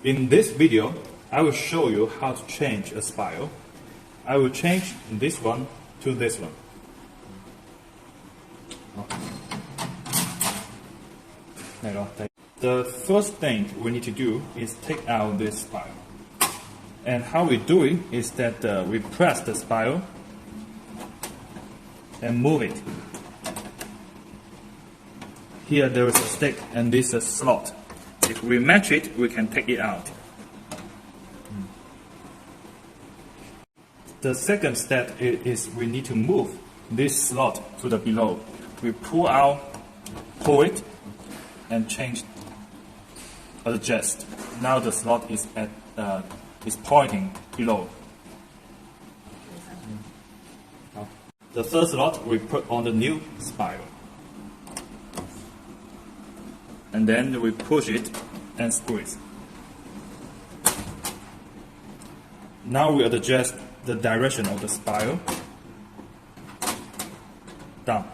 In this video, I will show you how to change a spiral. I will change this one to this one. The first thing we need to do is take out this spiral. And how we do it is that we press the spiral and move it. Here there is a stick and this is a slot. If we match it, we can take it out. The second step is we need to move this slot to the below. We pull it, and change, adjust. Now the slot is pointing below. The third slot we put on the new spiral. And then we push it and squeeze. Now we adjust the direction of the spiral down.